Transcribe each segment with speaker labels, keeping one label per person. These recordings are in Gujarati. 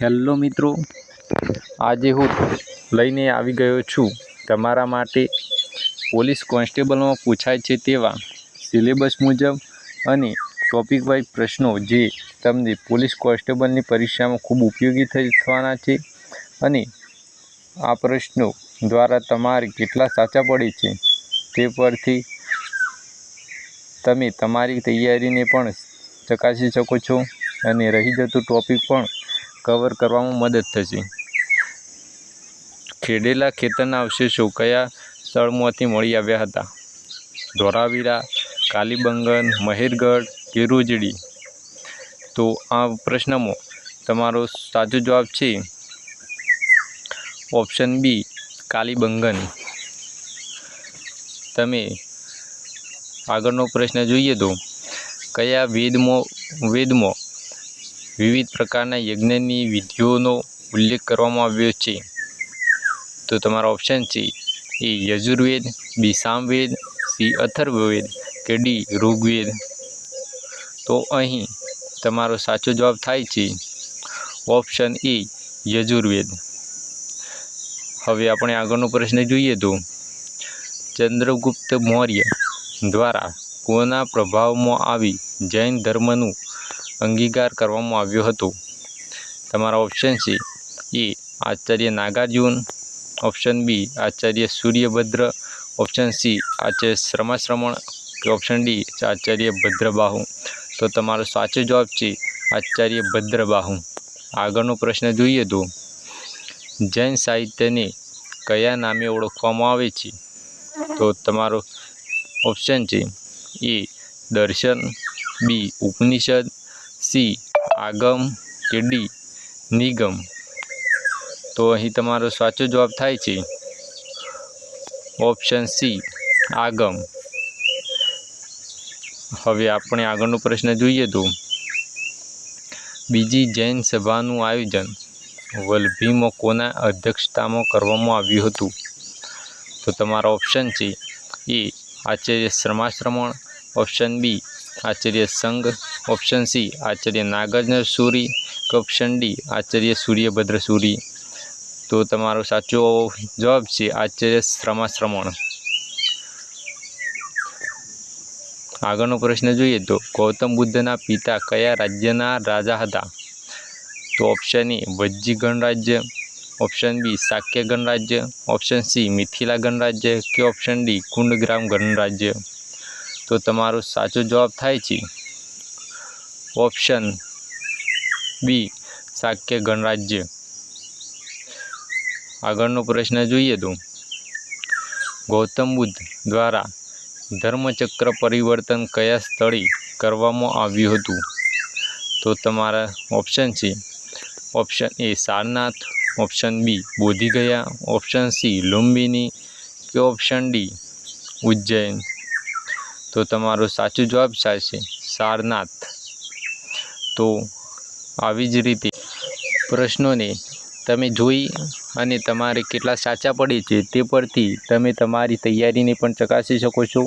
Speaker 1: હેલો મિત્રો, આજે હું લઈને આવી ગયો છું તમારા માટે પોલીસ કોન્સ્ટેબલમાં પૂછાય છે તેવા સિલેબસ મુજબ અને ટોપિક વાઇઝ પ્રશ્નો જે તમને પોલીસ કોન્સ્ટેબલની પરીક્ષામાં ખૂબ ઉપયોગી થવાના છે અને આ પ્રશ્નો દ્વારા તમારે કેટલા સાચા પડે છે તે પરથી તમે તમારી તૈયારીને પણ ચકાસી શકો છો અને રહી જતું ટોપિક પણ કવર કરવામાં મદદ થશે। ખેડેલા ખેતરના અવશેષો કયા સ્થળમાંથી મળી આવ્યા હતા? ધોળાવીરા, કાલીબંગન, મહેરગઢ કે રોજડી? તો આ પ્રશ્નમાં તમારો સાચો જવાબ છે ઓપ્શન બી, કાલીબંગન। તમે આગળનો પ્રશ્ન જોઈએ તો કયા વેદમાં વિવિધ પ્રકારના યજ્ઞની વિધિઓનો ઉલ્લેખ કરવામાં આવ્યો છે? તો તમારો ઓપ્શન છે એ યજુર્વેદ, બી સામવેદ, સી અથર્વવેદ કે ડી ઋગ્વેદ? તો અહીં તમારો સાચો જવાબ થાય છે ઓપ્શન એ યજુર્વેદ। હવે આપણે આગળનો પ્રશ્ન જોઈએ તો ચંદ્રગુપ્ત મૌર્ય દ્વારા કોના પ્રભાવમાં આવી જૈન ધર્મનું અંગીકાર કરવામાં આવ્યો હતો? તમારા ઓપ્શન છે એ Acharya Nagarjuna, option B Acharya સૂર્યભદ્ર, option C Acharya શ્રમણ કે ઓપ્શન ડી આચાર્ય ભદ્રબાહુ? તો તમારો સાચો જવાબ છે આચાર્ય ભદ્રબાહુ। આગળનો પ્રશ્ન જોઈએ તો જૈન સાહિત્યને કયા નામે ઓળખવામાં આવે છે? તો તમારો ઓપ્શન છે એ દર્શન, બી ઉપનિષદ, સી આગમ કે ડી નિગમ? તો અહીં તમારો સાચો જવાબ થાય છે ઓપ્શન સી આગમ। હવે આપણે આગળનો પ્રશ્ન જોઈએ તો બીજી જૈન સભાનું આયોજન વલભીમાં કોના અધ્યક્ષતામાં કરવામાં આવ્યું હતું? તો તમારા ઓપ્શન છે એ આચાર્ય શ્રમણ, ઓપ્શન બી આચાર્ય સંઘ, ઓપ્શન સી આચાર્ય નાગાર્જુન સૂરી કે ઓપ્શન ડી આચાર્ય સૂર્યભદ્ર સૂરી? તો તમારો સાચો જવાબ છે આચાર્ય શ્રમણ। આગળનો પ્રશ્ન જોઈએ તો ગૌતમ બુદ્ધના પિતા કયા રાજ્યના રાજા હતા? તો ઓપ્શન એ વજ્જી ગણરાજ્ય, ઓપ્શન બી શાક્ય ગણરાજ્ય, ઓપ્શન સી મિથિલા ગણરાજ્ય કે ઓપ્શન ડી કુંડગ્રામ ગણરાજ્ય? તો તમારો સાચો જવાબ થાય છે ઓપ્શન બી શાક્ય ગણરાજ્ય। આગળનો પ્રશ્ન જોઈએ તો ગૌતમ બુદ્ધ દ્વારા ધર્મચક્ર પરિવર્તન કયા સ્થળે કરવામાં આવ્યું હતું? તો તમારા ઓપ્શન છે option A Sarnath, option B Bodhgaya, option C Lumbini કે ઓપ્શન ડી ઉજ્જૈન? તો તમારો સાચો જવાબ થશે સારનાથ। તો આવી જ રીતે પ્રશ્નોને તમે જોઈ અને તમારે કેટલા સાચા પડે છે તે પરથી તમે તમારી તૈયારીને પણ ચકાસી શકો છો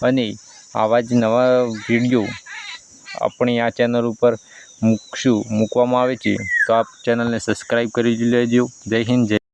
Speaker 1: અને આવા જ નવા વિડીયો આપણી આ ચેનલ ઉપર મૂકવામાં આવે છે તો આપ ચેનલને સબસ્ક્રાઈબ કરી લેજો। જય હિન્દ, જય